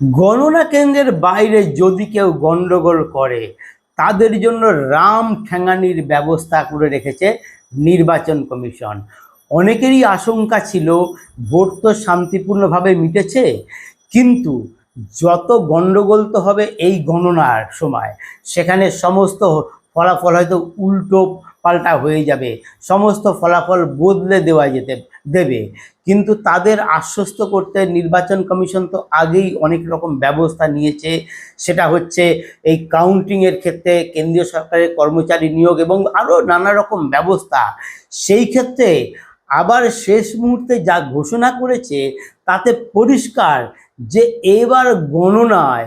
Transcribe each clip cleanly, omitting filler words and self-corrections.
গণনা কেন্দ্রের বাইরে যদি কেউ গন্ডগোল করে তাদের জন্য রাম ঠ্যাঙানির ব্যবস্থা করে রেখেছে নির্বাচন কমিশন। অনেকেরই আশঙ্কা ছিল ভোট তো শান্তিপূর্ণভাবে মিটেছে, কিন্তু যত গন্ডগোল তো হবে এই গণনার সময়, সেখানে সমস্ত ফলাফল হয়তো উল্টো পাল্টা হয়ে যাবে, সমস্ত ফলাফল বদলে দেবে। কিন্তু তাদের আশ্বস্ত করতে নির্বাচন কমিশন তো আগেই অনেক রকম ব্যবস্থা নিয়েছে। সেটা হচ্ছে এই কাউন্টিংয়ের ক্ষেত্রে কেন্দ্রীয় সরকারের কর্মচারী নিয়োগ এবং আরও নানা রকম ব্যবস্থা। সেই ক্ষেত্রে আবার শেষ মুহূর্তে যা ঘোষণা করেছে তাতে পরিষ্কার যে এবার গণনায়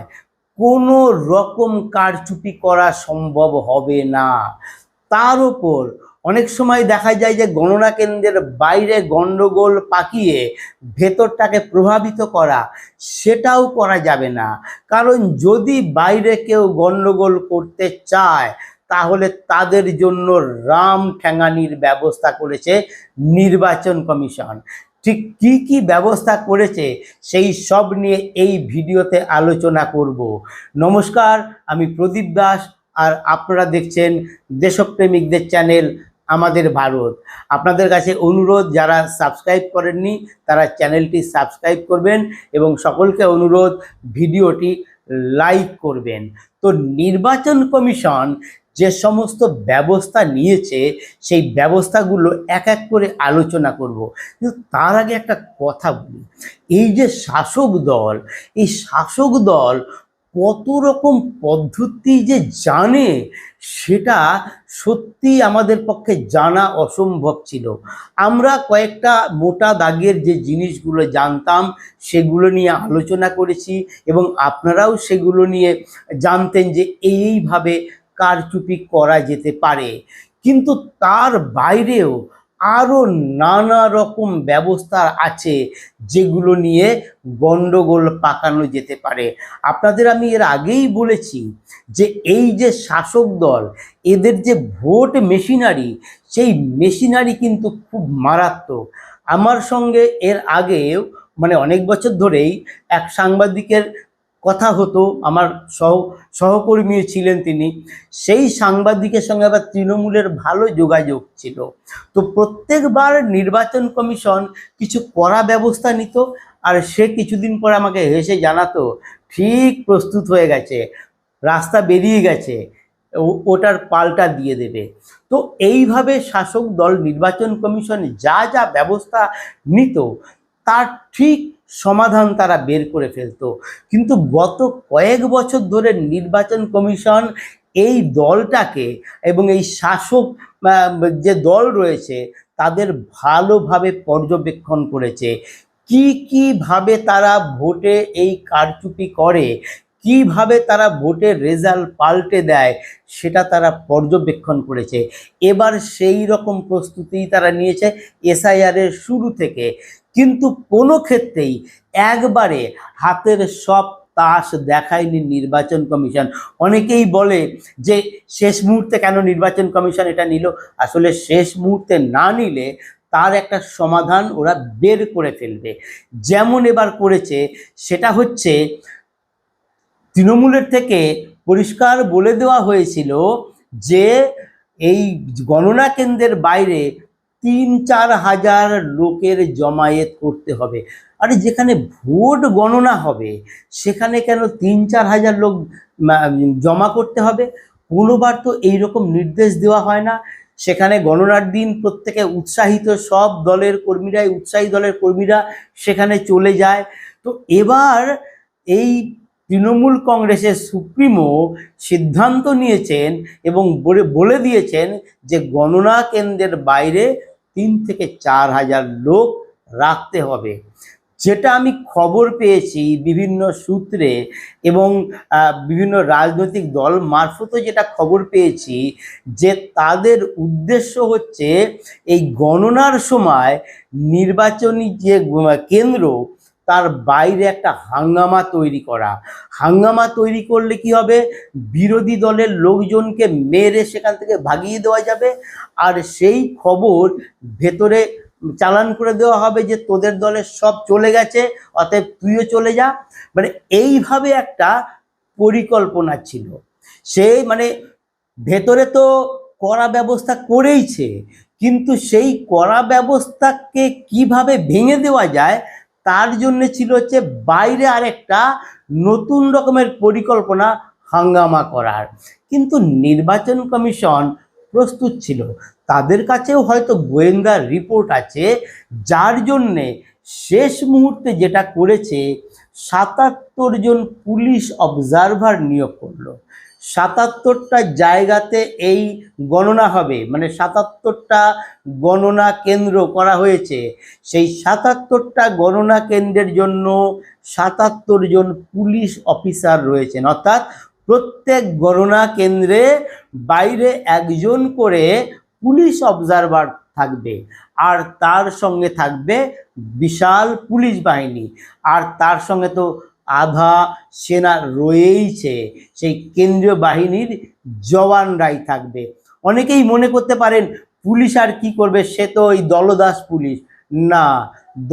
কোনো রকম কারচুপি করা সম্ভব হবে না। তার উপর অনেক সময় দেখা যায় যে গণনা কেন্দ্রের বাইরে গন্ডগোল পাকিয়ে ভেতরটাকে প্রভাবিত করা, সেটাও করা যাবে না। কারণ যদি বাইরে কেউ গন্ডগোল করতে চায় তাহলে তাদের জন্য রাম ঠ্যাঙানির ব্যবস্থা করেছে নির্বাচন কমিশন। ঠিক কি কি ব্যবস্থা করেছে সেই সব নিয়ে এই ভিডিওতে আলোচনা করব। নমস্কার, আমি প্রদীপ দাস, আর আপনারা দেখছেন দেশপ্রেমিকদের চ্যানেল আমাদের ভারত। আপনাদের কাছে অনুরোধ, যারা সাবস্ক্রাইব করেননি তারা চ্যানেলটি সাবস্ক্রাইব করবেন এবং সকলকে অনুরোধ ভিডিওটি লাইক করবেন। তো নির্বাচন কমিশন যে সমস্ত ব্যবস্থা নিয়েছে সেই ব্যবস্থাগুলো এক এক করে আলোচনা করব, কিন্তু তার আগে একটা কথা বলি। এই যে শাসক দল, এই শাসক দল কত রকম পদ্ধতি যে জানে সেটা সত্যি আমাদের পক্ষে জানা অসম্ভব ছিল। আমরা কয়েকটা মোটা দাগের যে জিনিসগুলো জানতাম সেগুলো নিয়ে আলোচনা করেছি এবং আপনারাও সেগুলো নিয়ে জানতেন যে এইভাবে কারচুপি করা যেতে পারে। কিন্তু তার বাইরেও আরও নানা রকম ব্যবস্থা আছে যেগুলো নিয়ে গন্ডগোল পাকানো যেতে পারে। আপনাদের আমি এর আগেই বলেছি যে এই যে শাসক দল, এদের যে ভোট মেশিনারি, সেই মেশিনারি কিন্তু খুব মারাত্মক। আমার সঙ্গে এর আগেও অনেক বছর ধরেই এক সাংবাদিকের কথা হতো, আমার সহকর্মী ছিলেন তিনি। সেই সাংবাদিকের সঙ্গে আবার তৃণমূলের ভালো যোগাযোগ ছিল। তো প্রত্যেকবার নির্বাচন কমিশন কিছু কড়া ব্যবস্থা নিত আর সে কিছুদিন পর আমাকে হেসে জানাতো, ঠিক প্রস্তুত হয়ে গেছে, রাস্তা বেরিয়ে গেছে, ওটার পাল্টা দিয়ে দেবে। তো এইভাবে শাসক দল নির্বাচন কমিশন যা যা ব্যবস্থা নিত তার ঠিক সমাধান তারা বের করে ফেলতো। কিন্তু গত কয়েক বছর ধরে নির্বাচন কমিশন এই দলটাকে এবং এই শাসক যে দল রয়েছে তাদের ভালোভাবে পর্যবেক্ষণ করেছে। কিভাবে তারা ভোটে এই কারচুপি করে, কিভাবে তারা ভোটের রেজাল্ট পাল্টে দেয় সেটা তারা পর্যবেক্ষণ করেছে। এবার সেই রকম প্রস্তুতি তারা নিয়েছে এসআইআরের শুরু থেকে। কিন্তু কোনো ক্ষেত্রেই একবারে হাতের সব তাস দেখায়নি নির্বাচন কমিশন। অনেকেই বলে যে শেষ মুহূর্তে কেন নির্বাচন কমিশন এটা নিল। আসলে শেষ মুহূর্তে না নিলে তার একটা সমাধান ওরা বের করে ফেলবে। যেমন এবার করেছে, সেটা হচ্ছে তৃণমূলের থেকে পরিষ্কার বলে দেওয়া হয়েছিল যে এই গণনা কেন্দ্রের বাইরে ৩-৪ হাজার লোকের জমায়েত করতে হবে। আরে যেখানে ভোট গণনা হবে সেখানে কেন ৩-৪ হাজার লোক জমা করতে হবে? কোনোবার তো এইরকম নির্দেশ দেওয়া হয় না। সেখানে গণনার দিন প্রত্যেকে উৎসাহিত, সব দলের কর্মীরাই, উৎসাহী দলের কর্মীরা সেখানে চলে যায়। তো এবার এই তৃণমূল কংগ্রেসের সুপ্রিমো সিদ্ধান্ত নিয়েছেন এবং বলে দিয়েছেন যে গণনা কেন্দ্রের বাইরে ৩ থেকে ৪ হাজার লোক রাখতে হবে। যেটা আমি খবর পেয়েছি বিভিন্ন সূত্রে এবং বিভিন্ন রাজনৈতিক দল মারফতও যেটা খবর পেয়েছি, যে তাদের উদ্দেশ্য হচ্ছে এই গণনার সময় নির্বাচনী যে কেন্দ্র তার বাইরে একটা হাঙ্গামা তৈরি করা। হাঙ্গামা তৈরি করলে কি হবে, বিরোধী দলের লোকজনকে মেরে সেখান থেকে ভাগিয়ে দেওয়া যাবে আর সেই খবর ভেতরে চালান করে দেওয়া হবে যে তোদের দলের সব চলে গেছে, অতএব তুইও চলে যা। মানে এইভাবে একটা পরিকল্পনা ছিল। সে মানে ভেতরে তো কড়া ব্যবস্থা করেইছে, কিন্তু সেই কড়া ব্যবস্থাকে কিভাবে ভেঙে দেওয়া যায় তার জন্য ছিল হচ্ছে বাইরে আরেকটা নতুন রকমের পরিকল্পনা হাঙ্গামা করার। কিন্তু নির্বাচন কমিশন প্রস্তুত ছিল, তাদের কাছেও হয়তো গোয়েন্দা রিপোর্ট আছে, যার জন্যে শেষ মুহূর্তে যেটা করেছে ৭৭ জন পুলিশ অবজারভার নিয়োগ করলো। ৭৭টা জায়গাতে এই গণনা হবে, মানে ৭৭টা গণনা কেন্দ্র করা হয়েছে। সেই ৭৭টা গণনা কেন্দ্রের জন্য ৭৭ জন পুলিশ অফিসার রয়েছেন, অর্থাৎ প্রত্যেক গণনা কেন্দ্রে বাইরে একজন করে পুলিশ অবজারভার থাকবে, আর তার সঙ্গে থাকবে বিশাল পুলিশ বাহিনী, আর তার সঙ্গে তো আধা সেনা রয়েইছে, সেই কেন্দ্রীয় বাহিনীর জওয়ানরাই থাকবে। অনেকেই মনে করতে পারেন পুলিশ আর কি করবে, সে তো ওই দলদাস পুলিশ। না,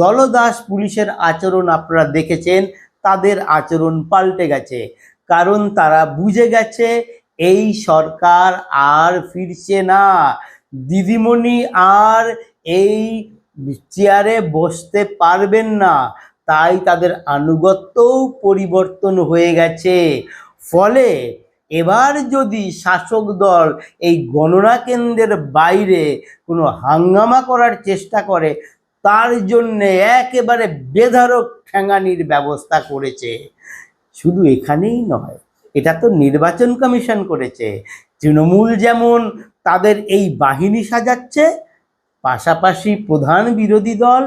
দলদাস পুলিশের আচরণ আপনারা দেখেছেন, তাদের আচরণ পাল্টে গেছে, কারণ তারা বুঝে গেছে এই সরকার আর ফিরছে না, দিদিমণি আর এই চেয়ারে বসতে পারবেন না, তাই তাদের আনুগত্যও পরিবর্তন হয়ে গেছে। ফলে এবার যদি শাসক দল এই গণনা কেন্দ্রের বাইরে কোনো হাঙ্গামা করার চেষ্টা করে, তার জন্যে একেবারে বেধড়ক ঠ্যাঙানির ব্যবস্থা করেছে। শুধু এখানেই নয়, এটা তো নির্বাচন কমিশন করেছে। তৃণমূল যেমন তাদের এই বাহিনী সাজাচ্ছে, পাশাপাশি প্রধান বিরোধী দল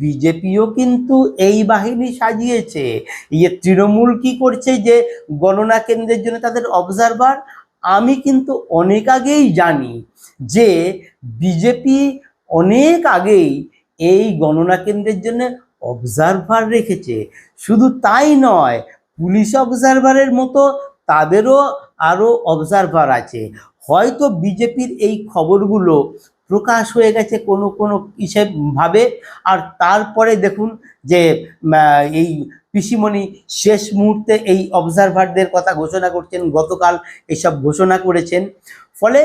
বিজেপিও কিন্তু এই বাহিনী সাজিয়েছে। এই তৃণমূল কি করছে যে গণনা কেন্দ্রের জন্য তাদের অবজারভার, আমি কিন্তু অনেক আগেই জানি যে বিজেপি অনেক আগেই এই গণনা কেন্দ্রের জন্য অবজারভার রেখেছে। শুধু তাই নয়, পুলিশ অবজারভারের মতো তাদেরও আরও অবজারভার আছে। হয়তো বিজেপির এই খবরগুলো প্রকাশ হয়ে গেছে কোনো কোনো ভাবে, আর তারপরে দেখুন যে এই পিসিমণি শেষ মুহূর্তে এই অবজারভারদের কথা ঘোষণা করছেন, গতকাল এসব ঘোষণা করেছেন। ফলে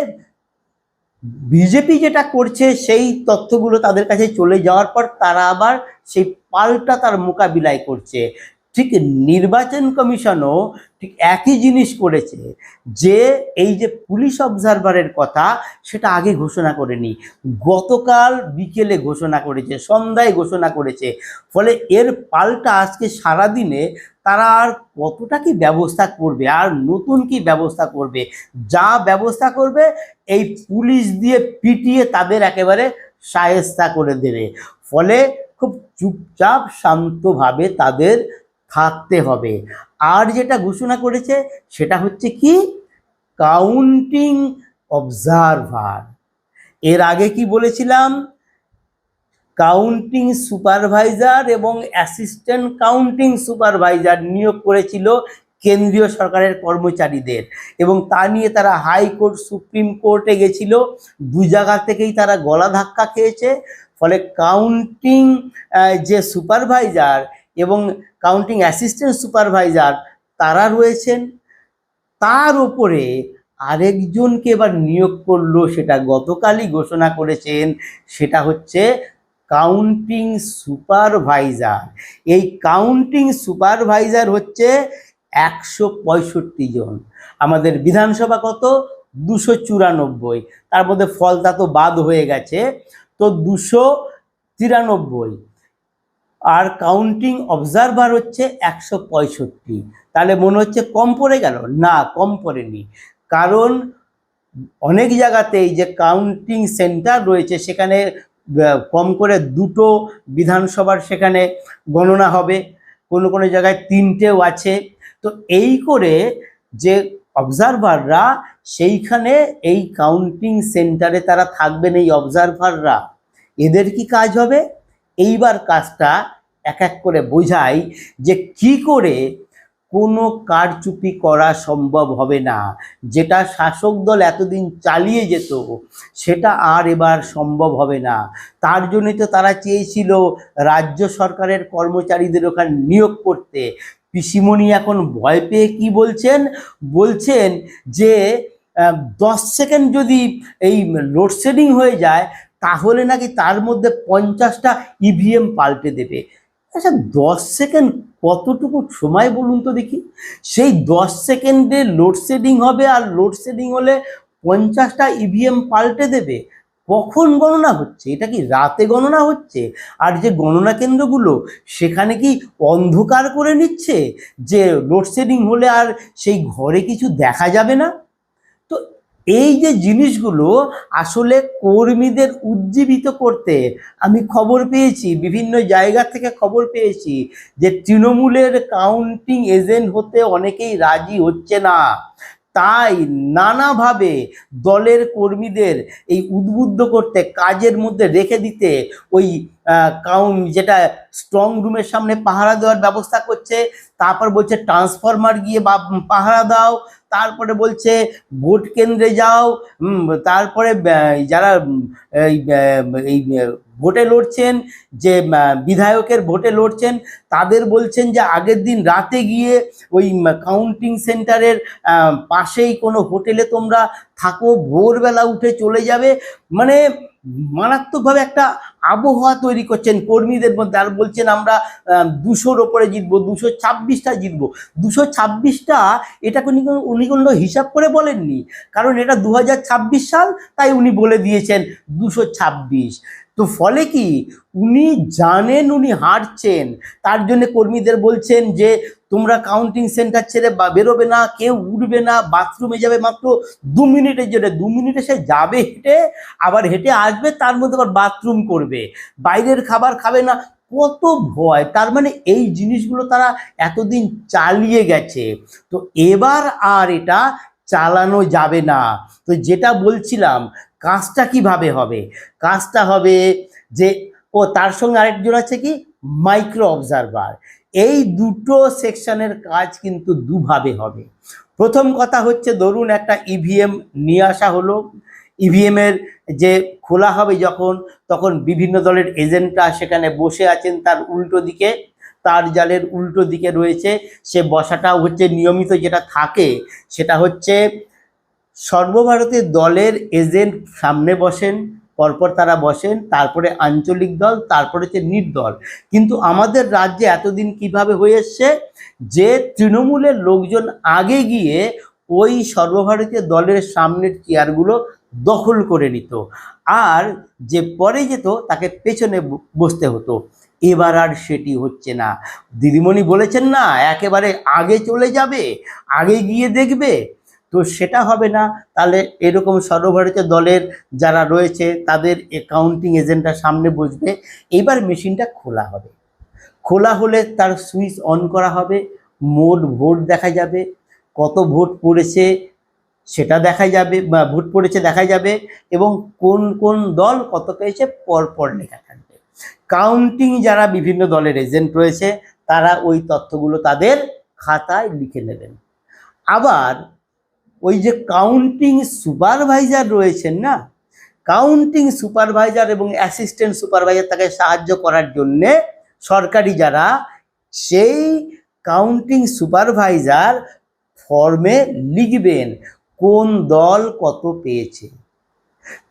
বিজেপি যেটা করছে সেই তথ্যগুলো তাদের কাছে চলে যাওয়ার পর তারা আবার সেই পাল্টা তার মোকাবিলায় করছে। ঠিক নির্বাচন কমিশনও ঠিক একই জিনিস করেছে, যে এই যে পুলিশ অবজারভারের কথা সেটা আগে ঘোষণা করেনি, গতকাল বিকেলে ঘোষণা করেছে, সন্ধ্যায় ঘোষণা করেছে। ফলে এর পাল্টা আজকে সারাদিনে তারা আর কতটা কি ব্যবস্থা করবে, আর নতুন কি ব্যবস্থা করবে, যা ব্যবস্থা করবে এই পুলিশ দিয়ে পিটিয়ে তাদের একেবারে শায়েস্তা করে দেবে। ফলে খুব চুপচাপ শান্তভাবে তাদের থাকতে হবে। আর যেটা ঘোষণা করেছে সেটা হচ্ছে কি, কাউন্টিং অবজারভার। এর আগে কি বলেছিলাম, কাউন্টিং সুপারভাইজার এবং অ্যাসিস্ট্যান্ট কাউন্টিং সুপারভাইজার নিয়োগ করেছিল কেন্দ্রীয় সরকারের কর্মচারীদের, এবং তা নিয়ে তারা হাইকোর্ট সুপ্রিম কোর্টে গেছিল, দু জায়গা থেকেই তারা গলা ধাক্কা খেয়েছে। ফলে কাউন্টিং যে সুপারভাইজার এবং কাউন্টিং অ্যাসিস্ট্যান্ট সুপারভাইজার তারা রয়েছেন, তার উপরে আরেকজনকে এবার নিয়োগ করলো, সেটা গতকালই ঘোষণা করেছেন, সেটা হচ্ছে কাউন্টিং সুপারভাইজার। এই কাউন্টিং সুপারভাইজার হচ্ছে 165 জন। আমাদের বিধানসভা কত, 294, তার মধ্যে ফলতা তো বাদ হয়ে গেছে, তো 293। আর কাউন্টিং অবজারভার হচ্ছে 165। তাহলে মনে হচ্ছে কম পড়ে গেল, না কম পড়েনি, কারণ অনেক জায়গাতেই যে কাউন্টিং সেন্টার রয়েছে সেখানে কম করে 2টো বিধানসভার সেখানে গণনা হবে, কোনো কোনো জায়গায় 3টেও আছে। তো এই করে যে অবজারভাররা সেইখানে এই কাউন্টিং সেন্টারে তারা থাকবেন, এই অবজারভাররা, এদের কি কাজ হবে, এইবার কাজটা এক এক করে বোঝাই যে কি করে কোনো কারচুপি করা সম্ভব হবে না। যেটা শাসক দল এতদিন চালিয়ে যেত সেটা আর এবার সম্ভব হবে না। তার জন্যই তো তারা চেয়েছিল রাজ্য সরকারের কর্মচারীদের ওখানে নিয়োগ করতে। পিসিমণি এখন ভয় পেয়ে কি বলছেন, বলছেন যে 10 সেকেন্ড যদি এই লোডশেডিং হয়ে যায় তাহলে নাকি তার মধ্যে 50টা ইভিএম পাল্টে দেবে। আচ্ছা 10 সেকেন্ড কতটুকু সময় বলুন তো দেখি? সেই 10 সেকেন্ডে লোডশেডিং হবে, আর লোডশেডিং হলে 50টা ইভিএম পাল্টে দেবে। কখন গণনা হচ্ছে? এটা কি রাতে গণনা হচ্ছে? আর যে গণনা কেন্দ্রগুলো সেখানে কি অন্ধকার করে নিচ্ছে যে লোডশেডিং হলে আর সেই ঘরে কিছু দেখা যাবে না? তো এই যে জিনিসগুলো আসলে কর্মীদের উজ্জীবিত করতে আমি খবর পেয়েছি, বিভিন্ন জায়গা থেকে খবর পেয়েছি যে তৃণমূলের কাউন্টিং এজেন্ট হতে অনেকেই রাজি হচ্ছে না। তাই নানাভাবে দলের কর্মীদের এই উদ্বুদ্ধ করতে, কাজের মধ্যে রেখে দিতে ওই যেটা স্ট্রং রুমের সামনে পাহারা দেওয়ার ব্যবস্থা করছে। তারপর বলছে ট্রান্সফরমার গিয়ে পাহারা দাও, তারপরে বলছে ভোট কেন্দ্রে যাও, তারপরে যারা এই ভোটে লড়ছেন, যে বিধায়কের ভোটে লড়ছেন তাদের বলছেন যে আগের দিন রাতে গিয়ে ওই কাউন্টিং সেন্টারের পাশেই কোনো হোটেলে তোমরা থাকো, ভোরবেলা উঠে চলে যাবে। মানে মারাত্মকভাবে একটা আবহাওয়া তৈরি করছেন কর্মীদের মধ্যে। আর বলছেন আমরা 200-র ওপরে জিতবো, 226টা জিতবো। 226টা এটা উনি কোনো হিসাব করে বলেননি, কারণ এটা 2026 সাল, তাই উনি বলে দিয়েছেন 226। তো ফলে কি উনি জানেন উনি হারছেন, তার জন্য কর্মীদের বলছেন যে তোমরা কাউন্টিং সেন্টার ছেড়ে বেরোবে না, কেউ উঠবে না, বাথরুমে যাবে মাত্র 2 মিনিটের জন্য। 2 মিনিটে সে যাবে হেঁটে, আবার হেঁটে আসবে, তার মধ্যে আবার বাথরুম করবে, বাইরের খাবার খাবে না। কত ভয়! তার মানে এই জিনিসগুলো তারা এতদিন চালিয়ে গেছে, তো এবার আর এটা চালানো যাবে না। তো যেটা বলছিলাম, কাজটা কিভাবে হবে? কাজটা হবে যে তার সঙ্গে আরেকজন আছে কি, মাইক্রো অবজারভার। এই দুটো সেকশনের কাজ কিন্তু দুভাবে হবে। প্রথম কথা হচ্ছে, ধরুন একটা ইভিএম নিয়ে আসা হলো, ইভিএমের যে খোলা হবে যখন, তখন বিভিন্ন দলের এজেন্টরা সেখানে বসে আছেন, তার উল্টো দিকে, তার জালের উল্টো দিকে রয়েছে। সে বসাটাও হচ্ছে নিয়মিত যেটা থাকে সেটা হচ্ছে সর্বভারতীয় দলের এজেন্ট সামনে বসেন, পরপর তারা বসেন, তারপরে আঞ্চলিক দল, তারপরে হচ্ছে নির্দল। কিন্তু আমাদের রাজ্যে এতদিন কিভাবে হয়ে এসছে যে তৃণমূলের লোকজন আগে গিয়ে ওই সর্বভারতীয় দলের সামনের চেয়ারগুলো দখল করে নিত, আর যে পরে যেত তাকে পেছনে বসতে হতো। এবার আর সেটি হচ্ছে না। দিদিমণি বলেছেন না একেবারে আগে চলে যাবে, আগে গিয়ে দেখবে, তো সেটা হবে না। তাহলে এরকম সর্বভারতীয় দলের যারা রয়েছে তাদের কাউন্টিং এজেন্টরা সামনে বসবে। এইবার মেশিনটা খোলা হবে, খোলা হলে তার সুইচ অন করা হবে, মোট ভোট দেখা যাবে, কত ভোট পড়েছে সেটা দেখা যাবে, বা ভোট পড়েছে দেখা যাবে, এবং কোন কোন দল কত পেয়েছে পরপর লেখা থাকবে। কাউন্টিং যারা বিভিন্ন দলের এজেন্ট রয়েছে তারা ওই তথ্যগুলো তাদের খাতায় লিখে নেবেন। আবার ওই যে কাউন্টিং সুপারভাইজার রয়েছেন না, কাউন্টিং সুপারভাইজার এবং অ্যাসিস্ট্যান্ট সুপারভাইজার তাকে সাহায্য করার জন্যে সরকারি যারা, সেই কাউন্টিং সুপারভাইজার ফর্মে লিখবেন কোন দল কত পেয়েছে।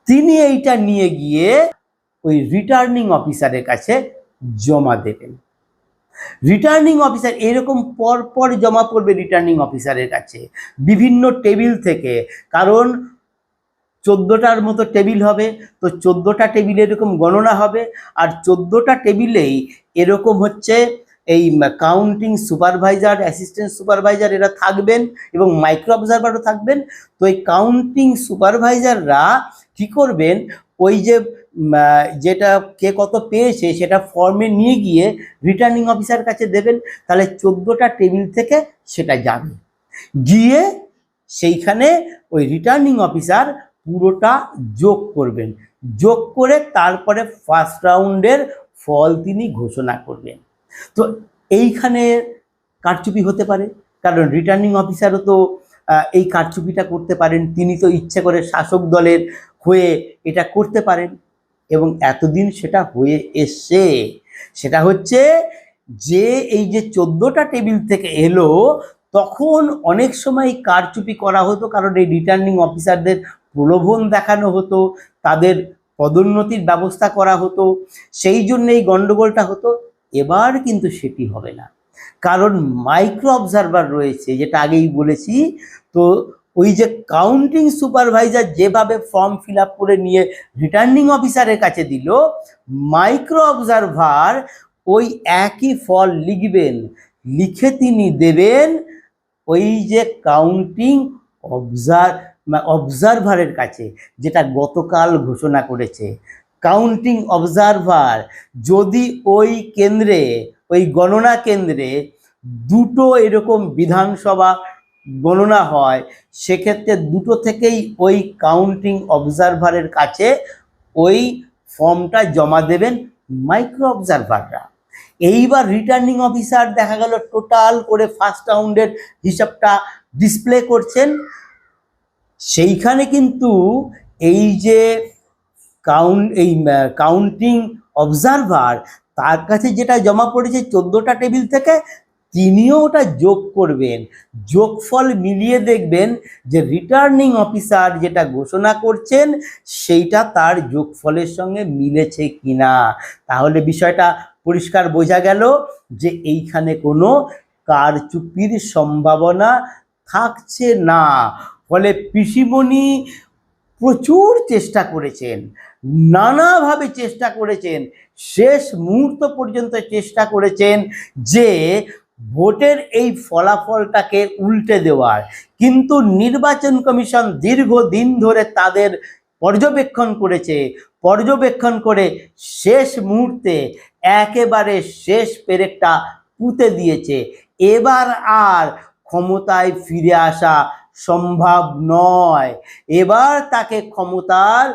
তিনি এইটা নিয়ে গিয়ে ওই রিটার্নিং অফিসারের কাছে জমা দেবেন। রিটার্নিং অফিসার এরকম পরপর জমা পড়বে রিটার্নিং অফিসারের কাছে বিভিন্ন টেবিল থেকে, কারণ 14টার মতো টেবিল হবে, তো 14টা টেবিলে এরকম গণনা হবে, আর 14টা টেবিলেই এরকম হচ্ছে এই কাউন্টিং সুপারভাইজার, অ্যাসিস্ট্যান্ট সুপারভাইজার এরা থাকবেন, এবং মাইক্রো অবজারভারও থাকবেন। তো এই কাউন্টিং সুপারভাইজাররা কী করবেন, ওই যে যেটা কে কত পেয়েছে সেটা ফর্মে নিয়ে গিয়ে রিটার্নিং অফিসার কাছে দেবেন। তাহলে 14টা টেবিল থেকে সেটা যাবে, গিয়ে সেইখানে ওই রিটার্নিং অফিসার পুরোটা যোগ করবেন, যোগ করে তারপরে ফার্স্ট রাউন্ডের ফল তিনি ঘোষণা করবেন। তো এইখানে কারচুপি হতে পারে, কারণ রিটার্নিং অফিসারও তো এই কারচুপিটা করতে পারেন, তিনি তো ইচ্ছে করে শাসক দলের হয়ে এটা করতে পারেন, এবং এতদিন সেটা হয়ে এসছে। সেটা হচ্ছে যে এই যে 14টা টেবিল থেকে এলো, তখন অনেক সময় কারচুপি করা হতো, কারণ এই রিটার্নিং অফিসারদের প্রলোভন দেখানো হতো, তাদের পদোন্নতির ব্যবস্থা করা হতো, সেই জন্য এই গণ্ডগোলটা হতো। এবার কিন্তু সেটি হবে না, কারণ মাইক্রো অবজারভার রয়েছে, যেটা আগেই বলেছি। তো ওই যে কাউন্টিং সুপারভাইজার যেভাবে ফর্ম ফিল আপ করে নিয়ে রিটার্নিং অফিসারের কাছে দিল, মাইক্রো অবজারভার ওই একই ফল লিখবেন, লিখে তিনি দেবেন ওই যে কাউন্টিং অবজারভারের কাছে, যেটা গতকাল ঘোষণা করেছে। কাউন্টিং অবজারভার যদি ওই কেন্দ্রে, ওই গণনা কেন্দ্রে দুটো এরকম বিধানসভা গণনা হয়, সেক্ষেত্রে দুটো থেকেই ওই কাউন্টিং অবজারভারের কাছে ওই ফর্মটা জমা দেবেন মাইক্রো অবজারভাররা। এইবার রিটার্নিং অফিসার দেখা গেল টোটাল করে ফার্স্ট রাউন্ডের হিসাবটা ডিসপ্লে করছেন, সেইখানে কিন্তু এই যে কাউন্টিং অবজারভার, তার কাছে যেটা জমা পড়েছে 14টা টেবিল থেকে, তিনিও ওটা যোগ করবেন, যোগফল মিলিয়ে দেখবেন যে রিটার্নিং অফিসার যেটা ঘোষণা করছেন সেইটা তার যোগফলের সঙ্গে মিলেছে কিনা। তাহলে বিষয়টা পরিষ্কার বোঝা গেল যে এইখানে কোনো কারচুপির সম্ভাবনা থাকছে না। ফলে পিসিমণি প্রচুর চেষ্টা করেছেন, নানাভাবে চেষ্টা করেছেন, শেষ মুহূর্ত পর্যন্ত চেষ্টা করেছেন যে ভোটের এই ফলাফলটাকে উল্টে দেওয়ার, কিন্তু নির্বাচন কমিশন দীর্ঘদিন ধরে তাদের পর্যবেক্ষণ করেছে, পর্যবেক্ষণ করে শেষ মুহূর্তে একেবারে শেষ পেরেকটা পুঁতে দিয়েছে। এবার আর ক্ষমতায় ফিরে আসা সম্ভব নয়, এবার তাকে ক্ষমতার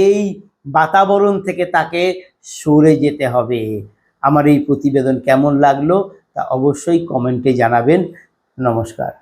এই বাতাবরণ থেকে তাকে সরে যেতে হবে। আমার এই প্রতিবেদন কেমন লাগলো তা অবশ্যই কমেন্টে জানাবেন। নমস্কার।